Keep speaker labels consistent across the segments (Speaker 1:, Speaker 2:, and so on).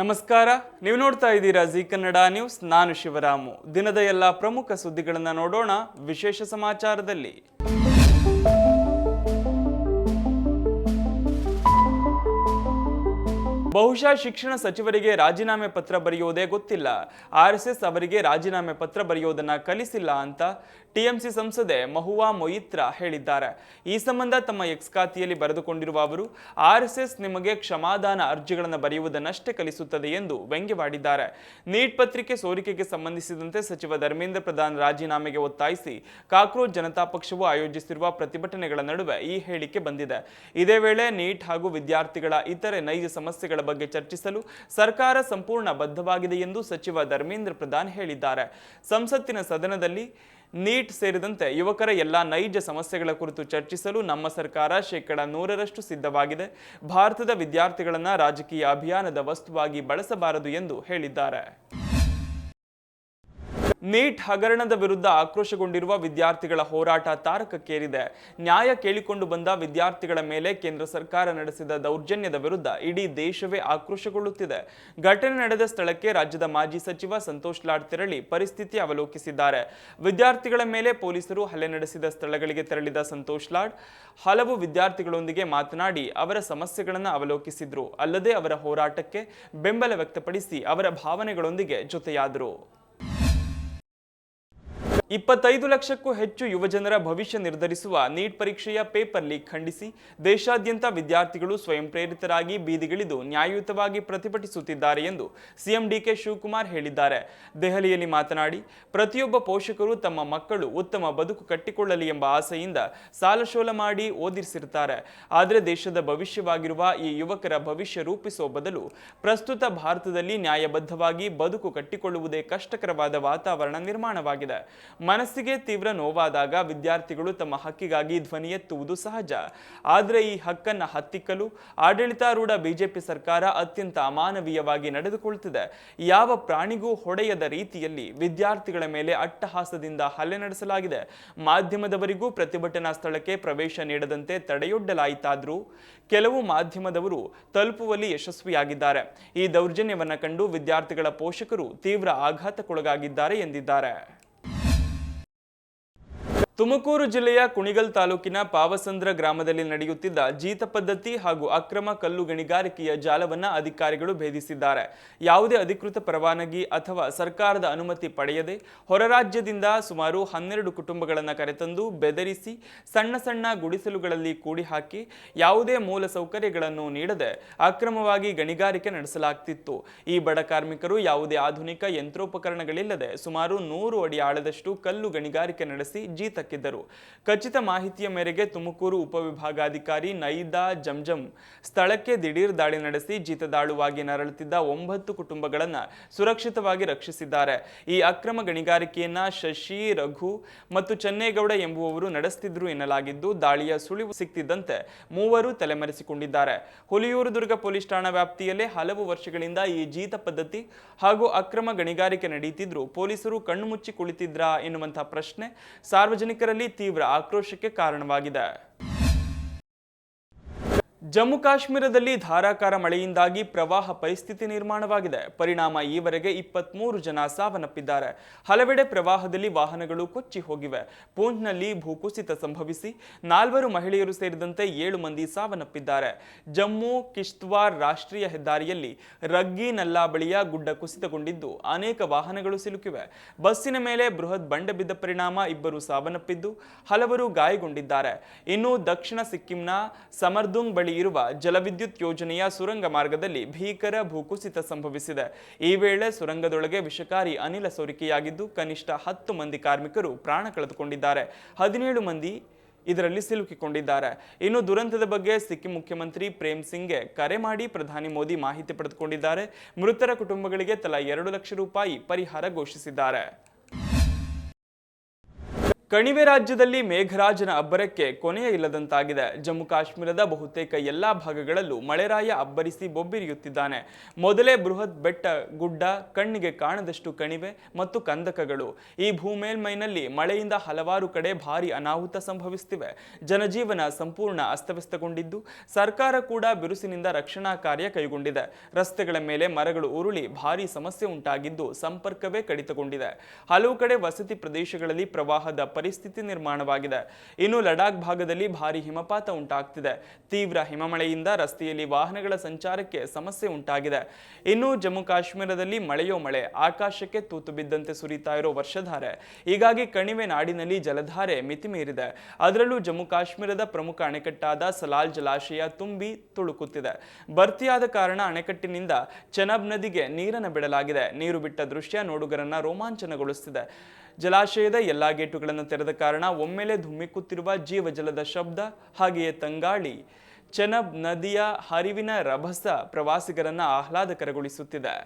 Speaker 1: ನಮಸ್ಕಾರ, ನೀವು ನೋಡ್ತಾ ಇದ್ದೀರಾ ಜಿ ಕನ್ನಡ ನ್ಯೂಸ್. ನಾನು ಶಿವರಾಮು. ದಿನದ ಎಲ್ಲ ಪ್ರಮುಖ ಸುದ್ದಿಗಳನ್ನು ನೋಡೋಣ ವಿಶೇಷ ಸಮಾಚಾರದಲ್ಲಿ. ಬಹುಶಃ ಶಿಕ್ಷಣ ಸಚಿವರಿಗೆ ರಾಜೀನಾಮೆ ಪತ್ರ ಬರೆಯೋದೇ ಗೊತ್ತಿಲ್ಲ. ಆರ್ಎಸ್ಎಸ್ ಅವರಿಗೆ ರಾಜೀನಾಮೆ ಪತ್ರ ಬರೆಯೋದನ್ನ ಕಲಿಸಿಲ್ಲ ಅಂತ ಟಿಎಂಸಿ ಸಂಸದೆ ಮಹುವಾ ಮೊಯಿತ್ರಾ ಹೇಳಿದ್ದಾರೆ. ಈ ಸಂಬಂಧ ತಮ್ಮ ಎಕ್ಸ್ ಖಾತೆಯಲ್ಲಿ ಬರೆದುಕೊಂಡಿರುವ ಅವರು, ಆರ್ಎಸ್ಎಸ್ ನಿಮಗೆ ಕ್ಷಮಾದಾನ ಅರ್ಜಿಗಳನ್ನು ಬರೆಯುವುದನ್ನಷ್ಟೇ ಕಲಿಸುತ್ತದೆ ಎಂದು ವ್ಯಂಗ್ಯವಾಡಿದ್ದಾರೆ. ನೀಟ್ ಪತ್ರಿಕೆ ಸೋರಿಕೆಗೆ ಸಂಬಂಧಿಸಿದಂತೆ ಸಚಿವ ಧರ್ಮೇಂದ್ರ ಪ್ರಧಾನ್ ರಾಜೀನಾಮೆಗೆ ಒತ್ತಾಯಿಸಿ ಕಾಕ್ರೋಚ್ ಜನತಾ ಪಕ್ಷವು ಆಯೋಜಿಸಿರುವ ಪ್ರತಿಭಟನೆಗಳ ನಡುವೆ ಈ ಹೇಳಿಕೆ ಬಂದಿದೆ. ಇದೇ ವೇಳೆ ನೀಟ್ ಹಾಗೂ ವಿದ್ಯಾರ್ಥಿಗಳ ಇತರೆ ನೈಜ ಸಮಸ್ಯೆಗಳ ಬಗ್ಗೆ ಚರ್ಚಿಸಲು ಸರ್ಕಾರ ಸಂಪೂರ್ಣ ಬದ್ಧವಾಗಿದೆ ಎಂದು ಸಚಿವ ಧರ್ಮೇಂದ್ರ ಪ್ರಧಾನ್ ಹೇಳಿದ್ದಾರೆ. ಸಂಸತ್ತಿನ ಸದನದಲ್ಲಿ ನೀಟ್ ಸೇರಿದಂತೆ ಯುವಕರ ಎಲ್ಲ ನೈಜ ಸಮಸ್ಯೆಗಳ ಕುರಿತು ಚರ್ಚಿಸಲು ನಮ್ಮ ಸರ್ಕಾರ 100% ಸಿದ್ಧವಾಗಿದೆ. ಭಾರತದ ವಿದ್ಯಾರ್ಥಿಗಳನ್ನು ರಾಜಕೀಯ ಅಭಿಯಾನದ ವಸ್ತುವಾಗಿ ಬಳಸಬಾರದು ಎಂದು ಹೇಳಿದ್ದಾರೆ. ನೀಟ್ ಹಗರಣದ ವಿರುದ್ಧ ಆಕ್ರೋಶಗೊಂಡಿರುವ ವಿದ್ಯಾರ್ಥಿಗಳ ಹೋರಾಟ ತಾರಕಕ್ಕೇರಿದೆ. ನ್ಯಾಯ ಕೇಳಿಕೊಂಡು ಬಂದ ವಿದ್ಯಾರ್ಥಿಗಳ ಮೇಲೆ ಕೇಂದ್ರ ಸರ್ಕಾರ ನಡೆಸಿದ ದೌರ್ಜನ್ಯದ ವಿರುದ್ಧ ಇಡೀ ದೇಶವೇ ಆಕ್ರೋಶಗೊಳ್ಳುತ್ತಿದೆ. ಘಟನೆ ನಡೆದ ಸ್ಥಳಕ್ಕೆ ರಾಜ್ಯದ ಮಾಜಿ ಸಚಿವ ಸಂತೋಷ್ ಲಾಡ್ ತೆರಳಿ ಪರಿಸ್ಥಿತಿ ಅವಲೋಕಿಸಿದ್ದಾರೆ. ವಿದ್ಯಾರ್ಥಿಗಳ ಮೇಲೆ ಪೊಲೀಸರು ಹಲ್ಲೆ ನಡೆಸಿದ ಸ್ಥಳಗಳಿಗೆ ತೆರಳಿದ ಸಂತೋಷ್ ಲಾಡ್ ಹಲವು ವಿದ್ಯಾರ್ಥಿಗಳೊಂದಿಗೆ ಮಾತನಾಡಿ ಅವರ ಸಮಸ್ಯೆಗಳನ್ನು ಅವಲೋಕಿಸಿದ್ರು. ಅಲ್ಲದೆ ಅವರ ಹೋರಾಟಕ್ಕೆ ಬೆಂಬಲ ವ್ಯಕ್ತಪಡಿಸಿ ಅವರ ಭಾವನೆಗಳೊಂದಿಗೆ ಜೊತೆಯಾದರು. 25 ಲಕ್ಷಕ್ಕೂ ಹೆಚ್ಚು ಯುವಜನರ ಭವಿಷ್ಯ ನಿರ್ಧರಿಸುವ ನೀಟ್ ಪರೀಕ್ಷೆಯ ಪೇಪರ್ ಲೀಕ್ ಖಂಡಿಸಿ ದೇಶಾದ್ಯಂತ ವಿದ್ಯಾರ್ಥಿಗಳು ಸ್ವಯಂ ಪ್ರೇರಿತರಾಗಿ ಬೀದಿಗಿಳಿದು ನ್ಯಾಯಯುತವಾಗಿ ಪ್ರತಿಭಟಿಸುತ್ತಿದ್ದಾರೆ ಎಂದು ಸಿಎಂ ಡಿಕೆ ಶಿವಕುಮಾರ್ ಹೇಳಿದ್ದಾರೆ. ದೆಹಲಿಯಲ್ಲಿ ಮಾತನಾಡಿ, ಪ್ರತಿಯೊಬ್ಬ ಪೋಷಕರು ತಮ್ಮ ಮಕ್ಕಳು ಉತ್ತಮ ಬದುಕು ಕಟ್ಟಿಕೊಳ್ಳಲಿ ಎಂಬ ಆಸೆಯಿಂದ ಸಾಲಶೋಲ ಮಾಡಿ ಓದಿಸಿರುತ್ತಾರೆ. ಆದರೆ ದೇಶದ ಭವಿಷ್ಯವಾಗಿರುವ ಈ ಯುವಕರ ಭವಿಷ್ಯ ರೂಪಿಸುವ ಬದಲು ಪ್ರಸ್ತುತ ಭಾರತದಲ್ಲಿ ನ್ಯಾಯಬದ್ಧವಾಗಿ ಬದುಕು ಕಟ್ಟಿಕೊಳ್ಳುವುದೇ ಕಷ್ಟಕರವಾದ ವಾತಾವರಣ ನಿರ್ಮಾಣವಾಗಿದೆ. ಮನಸ್ಸಿಗೆ ತೀವ್ರ ನೋವಾದಾಗ ವಿದ್ಯಾರ್ಥಿಗಳು ತಮ್ಮ ಹಕ್ಕಿಗಾಗಿ ಧ್ವನಿ ಎತ್ತುವುದು ಸಹಜ. ಆದರೆ ಈ ಹಕ್ಕನ್ನು ಹತ್ತಿಕ್ಕಲು ಆಡಳಿತಾರೂಢ ಬಿಜೆಪಿ ಸರ್ಕಾರ ಅತ್ಯಂತ ಅಮಾನವೀಯವಾಗಿ ನಡೆದುಕೊಳ್ಳುತ್ತಿದೆ. ಯಾವ ಪ್ರಾಣಿಗೂ ಹೊಡೆಯದ ರೀತಿಯಲ್ಲಿ ವಿದ್ಯಾರ್ಥಿಗಳ ಮೇಲೆ ಅಟ್ಟಹಾಸದಿಂದ ಹಲ್ಲೆ ನಡೆಸಲಾಗಿದೆ. ಮಾಧ್ಯಮದವರಿಗೂ ಪ್ರತಿಭಟನಾ ಸ್ಥಳಕ್ಕೆ ಪ್ರವೇಶ ನೀಡದಂತೆ ತಡೆಯೊಡ್ಡಲಾಯಿತಾದರೂ ಕೆಲವು ಮಾಧ್ಯಮದವರು ತಲುಪುವಲ್ಲಿ ಯಶಸ್ವಿಯಾಗಿದ್ದಾರೆ. ಈ ದೌರ್ಜನ್ಯವನ್ನು ಕಂಡು ವಿದ್ಯಾರ್ಥಿಗಳ ಪೋಷಕರು ತೀವ್ರ ಆಘಾತಕ್ಕೊಳಗಾಗಿದ್ದಾರೆ ಎಂದಿದ್ದಾರೆ. ತುಮಕೂರು ಜಿಲ್ಲೆಯ ಕುಣಿಗಲ್ ತಾಲೂಕಿನ ಪಾವಸಂದ್ರ ಗ್ರಾಮದಲ್ಲಿ ನಡೆಯುತ್ತಿದ್ದ ಜೀತ ಪದ್ಧತಿ ಹಾಗೂ ಅಕ್ರಮ ಕಲ್ಲು ಗಣಿಗಾರಿಕೆಯ ಜಾಲವನ್ನು ಅಧಿಕಾರಿಗಳು ಭೇದಿಸಿದ್ದಾರೆ. ಯಾವುದೇ ಅಧಿಕೃತ ಪರವಾನಗಿ ಅಥವಾ ಸರ್ಕಾರದ ಅನುಮತಿ ಪಡೆಯದೆ ಹೊರರಾಜ್ಯದಿಂದ ಸುಮಾರು 12 ಕುಟುಂಬಗಳನ್ನು ಕರೆತಂದು ಬೆದರಿಸಿ ಸಣ್ಣ ಸಣ್ಣ ಗುಡಿಸಲುಗಳಲ್ಲಿ ಕೂಡಿ ಹಾಕಿ ಯಾವುದೇ ಮೂಲ ಸೌಕರ್ಯಗಳನ್ನು ನೀಡದೆ ಅಕ್ರಮವಾಗಿ ಗಣಿಗಾರಿಕೆ ನಡೆಸಲಾಗ್ತಿತ್ತು. ಈ ಬಡ ಕಾರ್ಮಿಕರು ಯಾವುದೇ ಆಧುನಿಕ ಯಂತ್ರೋಪಕರಣಗಳಿಲ್ಲದೆ ಸುಮಾರು 100 ಅಡಿ ಆಳದಷ್ಟು ಕಲ್ಲು ಗಣಿಗಾರಿಕೆ ನಡೆಸಿ ಜೀತ ಖಚಿತ ಮಾಹಿತಿಯ ಮೇರೆಗೆ ತುಮಕೂರು ಉಪವಿಭಾಗಾಧಿಕಾರಿ ನೈದಾ ಜಂಜಂ ಸ್ಥಳಕ್ಕೆ ದಿಢೀರ್ ದಾಳಿ ನಡೆಸಿ ಜೀತದಾಳುವಾಗಿ ನರಳುತ್ತಿದ್ದ 9 ಕುಟುಂಬಗಳನ್ನು ಸುರಕ್ಷಿತವಾಗಿ ರಕ್ಷಿಸಿದ್ದಾರೆ. ಈ ಅಕ್ರಮ ಗಣಿಗಾರಿಕೆಯನ್ನ ಶಶಿ, ರಘು ಮತ್ತು ಚನ್ನೇಗೌಡ ಎಂಬುವವರು ನಡೆಸುತ್ತಿದ್ದರು ಎನ್ನಲಾಗಿದ್ದು, ದಾಳಿಯ ಸುಳಿವು ಸಿಕ್ತಿದ್ದಂತೆ ಮೂವರು ತಲೆಮರೆಸಿಕೊಂಡಿದ್ದಾರೆ. ಹುಲಿಯೂರು ದುರ್ಗ ಪೊಲೀಸ್ ಠಾಣಾ ವ್ಯಾಪ್ತಿಯಲ್ಲೇ ಹಲವು ವರ್ಷಗಳಿಂದ ಈ ಜೀತ ಪದ್ಧತಿ ಹಾಗೂ ಅಕ್ರಮ ಗಣಿಗಾರಿಕೆ ನಡೆಯುತ್ತಿದ್ದರೂ ಪೊಲೀಸರು ಕಣ್ಣು ಮುಚ್ಚಿ ಕುಳಿತಿದ್ರಾ ಎನ್ನುವಂತಹ ಪ್ರಶ್ನೆ ಸಾರ್ವಜನಿಕರಲ್ಲಿ ತೀವ್ರ ಆಕ್ರೋಶಕ್ಕೆ ಕಾರಣವಾಗಿದೆ. ಜಮ್ಮು ಕಾಶ್ಮೀರದಲ್ಲಿ ಧಾರಾಕಾರ ಮಳೆಯಿಂದಾಗಿ ಪ್ರವಾಹ ಪರಿಸ್ಥಿತಿ ನಿರ್ಮಾಣವಾಗಿದೆ. ಪರಿಣಾಮ ಈವರೆಗೆ 23 ಜನ ಸಾವನ್ನಪ್ಪಿದ್ದಾರೆ. ಹಲವೆಡೆ ಪ್ರವಾಹದಲ್ಲಿ ವಾಹನಗಳು ಕೊಚ್ಚಿ ಹೋಗಿವೆ. ಪೂಂಚ್ನಲ್ಲಿ ಭೂಕುಸಿತ ಸಂಭವಿಸಿ 4 ಮಹಿಳೆಯರು ಸೇರಿದಂತೆ 7 ಮಂದಿ ಸಾವನ್ನಪ್ಪಿದ್ದಾರೆ. ಜಮ್ಮು ಕಿಶ್ತ್ವಾರ್ ರಾಷ್ಟ್ರೀಯ ಹೆದ್ದಾರಿಯಲ್ಲಿ ರಗ್ಗಿ ನಲ್ಲಾ ಬಳಿಯ ಗುಡ್ಡ ಕುಸಿತಗೊಂಡಿದ್ದು ಅನೇಕ ವಾಹನಗಳು ಸಿಲುಕಿವೆ. ಬಸ್ಸಿನ ಮೇಲೆ ಬೃಹತ್ ಬಂಡೆ ಬಿದ್ದ ಪರಿಣಾಮ 2 ಸಾವನ್ನಪ್ಪಿದ್ದು ಹಲವರು ಗಾಯಗೊಂಡಿದ್ದಾರೆ. ಇನ್ನು ದಕ್ಷಿಣ ಸಿಕ್ಕಿಂನ ಸಮರ್ದುಂಗ್ ಬಳಿ ಇರುವ ಜಲವಿದ್ಯುತ್ ಯೋಜನೆಯ ಸುರಂಗ ಮಾರ್ಗದಲ್ಲಿ ಭೀಕರ ಭೂಕುಸಿತ ಸಂಭವಿಸಿದೆ. ಈ ವೇಳೆ ಸುರಂಗದೊಳಗೆ ವಿಷಕಾರಿ ಅನಿಲ ಸೋರಿಕೆಯಾಗಿದ್ದು ಕನಿಷ್ಠ 10 ಮಂದಿ ಕಾರ್ಮಿಕರು ಪ್ರಾಣ ಕಳೆದುಕೊಂಡಿದ್ದಾರೆ. 17 ಮಂದಿ ಇದರಲ್ಲಿ ಸಿಲುಕಿಕೊಂಡಿದ್ದಾರೆ. ಇನ್ನು ದುರಂತದ ಬಗ್ಗೆ ಸಿಕ್ಕಿಂ ಮುಖ್ಯಮಂತ್ರಿ ಪ್ರೇಮ್ ಸಿಂಗ್ಗೆ ಕರೆ ಮಾಡಿ ಪ್ರಧಾನಿ ಮೋದಿ ಮಾಹಿತಿ ಪಡೆದುಕೊಂಡಿದ್ದಾರೆ. ಮೃತರ ಕುಟುಂಬಗಳಿಗೆ ತಲಾ 2 ಲಕ್ಷ ರೂಪಾಯಿ ಪರಿಹಾರ ಘೋಷಿಸಿದ್ದಾರೆ. ಕಣಿವೆ ರಾಜ್ಯದಲ್ಲಿ ಮೇಘರಾಜನ ಅಬ್ಬರಕ್ಕೆ ಕೊನೆಯ ಇಲ್ಲದಂತಾಗಿದೆ. ಜಮ್ಮು ಕಾಶ್ಮೀರದ ಬಹುತೇಕ ಎಲ್ಲಾ ಭಾಗಗಳಲ್ಲೂ ಮಳೆರಾಯ ಅಬ್ಬರಿಸಿ ಬೊಬ್ಬಿರಿಯುತ್ತಿದ್ದಾನೆ. ಮೊದಲೇ ಬೃಹತ್ ಬೆಟ್ಟ ಗುಡ್ಡ, ಕಣ್ಣಿಗೆ ಕಾಣದಷ್ಟು ಕಣಿವೆ ಮತ್ತು ಕಂದಕಗಳು. ಈ ಭೂಮೇಲ್ಮೈನಲ್ಲಿ ಮಳೆಯಿಂದ ಹಲವಾರು ಕಡೆ ಭಾರಿ ಅನಾಹುತ ಸಂಭವಿಸುತ್ತಿವೆ. ಜನಜೀವನ ಸಂಪೂರ್ಣ ಅಸ್ತವ್ಯಸ್ತಗೊಂಡಿದ್ದು, ಸರ್ಕಾರ ಕೂಡ ಬಿರುಸಿನಿಂದ ರಕ್ಷಣಾ ಕಾರ್ಯ ಕೈಗೊಂಡಿದೆ. ರಸ್ತೆಗಳ ಮೇಲೆ ಮರಗಳು ಉರುಳಿ ಭಾರಿ ಸಮಸ್ಯೆ ಉಂಟಾಗಿದ್ದು, ಸಂಪರ್ಕವೇ ಕಡಿತಗೊಂಡಿದೆ. ಹಲವು ಕಡೆ ವಸತಿ ಪ್ರದೇಶಗಳಲ್ಲಿ ಪ್ರವಾಹದ ಪರಿಸ್ಥಿತಿ ನಿರ್ಮಾಣವಾಗಿದೆ. ಇನ್ನು ಲಡಾಖ್ ಭಾಗದಲ್ಲಿ ಭಾರಿ ಹಿಮಪಾತ ಉಂಟಾಗ್ತಿದೆ. ತೀವ್ರ ಹಿಮಮಳೆಯಿಂದ ರಸ್ತೆಯಲ್ಲಿ ವಾಹನಗಳ ಸಂಚಾರಕ್ಕೆ ಸಮಸ್ಯೆ ಉಂಟಾಗಿದೆ. ಇನ್ನು ಜಮ್ಮು ಕಾಶ್ಮೀರದಲ್ಲಿ ಮಳೆಯೋ ಮಳೆ, ಆಕಾಶಕ್ಕೆ ತೂತು ಬಿದ್ದಂತೆ ಸುರಿತಾ ಇರೋ ವರ್ಷಧಾರೆ. ಹೀಗಾಗಿ ಕಣಿವೆ ನಾಡಿನಲ್ಲಿ ಜಲಧಾರೆ ಮಿತಿ ಮೀರಿದೆ. ಅದರಲ್ಲೂ ಜಮ್ಮು ಕಾಶ್ಮೀರದ ಪ್ರಮುಖ ಅಣೆಕಟ್ಟಾದ ಸಲಾಲ್ ಜಲಾಶಯ ತುಂಬಿ ತುಳುಕುತ್ತಿದೆ. ಭರ್ತಿಯಾದ ಕಾರಣ ಅಣೆಕಟ್ಟಿನಿಂದ ಚೆನಾಬ್ ನದಿಗೆ ನೀರನ್ನು ಬಿಡಲಾಗಿದೆ. ನೀರು ಬಿಟ್ಟ ದೃಶ್ಯ ನೋಡುಗರನ್ನ ರೋಮಾಂಚನಗೊಳಿಸುತ್ತಿದೆ. ಜಲಾಶಯದ ಎಲ್ಲಾ ಗೇಟುಗಳನ್ನು ತೆರೆದ ಕಾರಣ ಒಮ್ಮೆಲೆ ಧುಮ್ಮಿಕ್ಕುತ್ತಿರುವ ಜೀವಜಲದ ಶಬ್ದ, ಹಾಗೆಯೇ ತಂಗಾಳಿ, ಚೆನಾಬ್ ನದಿಯ ಹರಿವಿನ ರಭಸ ಪ್ರವಾಸಿಗರನ್ನ ಆಹ್ಲಾದಕರಗೊಳಿಸುತ್ತಿದೆ.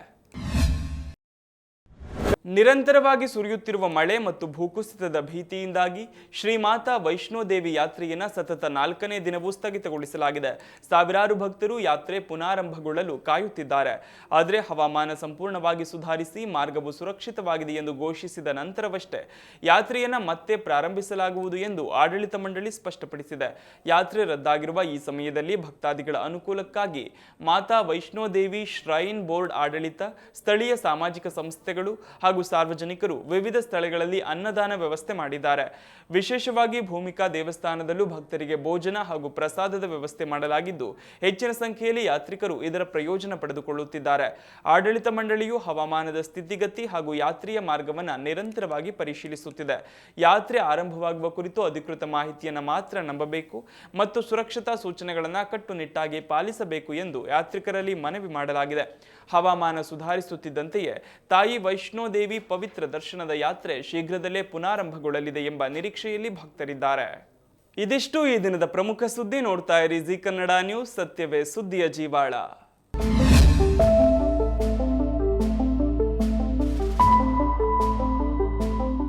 Speaker 1: ನಿರಂತರವಾಗಿ ಸುರಿಯುತ್ತಿರುವ ಮಳೆ ಮತ್ತು ಭೂಕುಸಿತದ ಭೀತಿಯಿಂದಾಗಿ ಶ್ರೀಮಾತಾ ವೈಷ್ಣೋದೇವಿ ಯಾತ್ರೆಯನ್ನು ಸತತ 4ನೇ ದಿನವೂ ಸ್ಥಗಿತಗೊಳಿಸಲಾಗಿದೆ. ಸಾವಿರಾರು ಭಕ್ತರು ಯಾತ್ರೆ ಪುನಾರಂಭಗೊಳ್ಳಲು ಕಾಯುತ್ತಿದ್ದಾರೆ. ಆದರೆ ಹವಾಮಾನ ಸಂಪೂರ್ಣವಾಗಿ ಸುಧಾರಿಸಿ ಮಾರ್ಗವು ಸುರಕ್ಷಿತವಾಗಿದೆ ಎಂದು ಘೋಷಿಸಿದ ನಂತರವಷ್ಟೇ ಯಾತ್ರೆಯನ್ನು ಮತ್ತೆ ಪ್ರಾರಂಭಿಸಲಾಗುವುದು ಎಂದು ಆಡಳಿತ ಮಂಡಳಿ ಸ್ಪಷ್ಟಪಡಿಸಿದೆ. ಯಾತ್ರೆ ರದ್ದಾಗಿರುವ ಈ ಸಮಯದಲ್ಲಿ ಭಕ್ತಾದಿಗಳ ಅನುಕೂಲಕ್ಕಾಗಿ ಮಾತಾ ವೈಷ್ಣೋದೇವಿ ಶ್ರೈನ್ ಬೋರ್ಡ್ ಆಡಳಿತ, ಸ್ಥಳೀಯ ಸಾಮಾಜಿಕ ಸಂಸ್ಥೆಗಳು ಹಾಗೂ ಸಾರ್ವಜನಿಕರು ವಿವಿಧ ಸ್ಥಳಗಳಲ್ಲಿ ಅನ್ನದಾನ ವ್ಯವಸ್ಥೆ ಮಾಡಿದ್ದಾರೆ. ವಿಶೇಷವಾಗಿ ಭೂಮಿಕಾ ದೇವಸ್ಥಾನದಲ್ಲೂ ಭಕ್ತರಿಗೆ ಭೋಜನ ಹಾಗೂ ಪ್ರಸಾದದ ವ್ಯವಸ್ಥೆ ಮಾಡಲಾಗಿದ್ದು, ಹೆಚ್ಚಿನ ಸಂಖ್ಯೆಯಲ್ಲಿ ಯಾತ್ರಿಕರು ಇದರ ಪ್ರಯೋಜನ ಪಡೆದುಕೊಳ್ಳುತ್ತಿದ್ದಾರೆ. ಆಡಳಿತ ಮಂಡಳಿಯು ಹವಾಮಾನದ ಸ್ಥಿತಿಗತಿ ಹಾಗೂ ಯಾತ್ರೆಯ ಮಾರ್ಗವನ್ನು ನಿರಂತರವಾಗಿ ಪರಿಶೀಲಿಸುತ್ತಿದೆ. ಯಾತ್ರೆ ಆರಂಭವಾಗುವ ಕುರಿತು ಅಧಿಕೃತ ಮಾಹಿತಿಯನ್ನು ಮಾತ್ರ ನಂಬಬೇಕು ಮತ್ತು ಸುರಕ್ಷತಾ ಸೂಚನೆಗಳನ್ನು ಕಟ್ಟುನಿಟ್ಟಾಗಿ ಪಾಲಿಸಬೇಕು ಎಂದು ಯಾತ್ರಿಕರಲ್ಲಿ ಮನವಿ ಮಾಡಲಾಗಿದೆ. ಹವಾಮಾನ ಸುಧಾರಿಸುತ್ತಿದ್ದಂತೆಯೇ ತಾಯಿ ವೈಷ್ಣೋದೇವಿ ಪವಿತ್ರ ದರ್ಶನದ ಯಾತ್ರೆ ಶೀಘ್ರದಲ್ಲೇ ಪುನಾರಂಭಗೊಳ್ಳಲಿದೆ ಎಂಬ ನಿರೀಕ್ಷೆಯಲ್ಲಿ ಭಕ್ತರಿದ್ದಾರೆ. ಇದಿಷ್ಟು ಈ ದಿನದ ಪ್ರಮುಖ ಸುದ್ದಿ. ನೋಡ್ತಾ ಇರಿ ಜಿ ಕನ್ನಡ ನ್ಯೂಸ್, ಸತ್ಯವೇ ಸುದ್ದಿಯ ಜೀವಾಳ.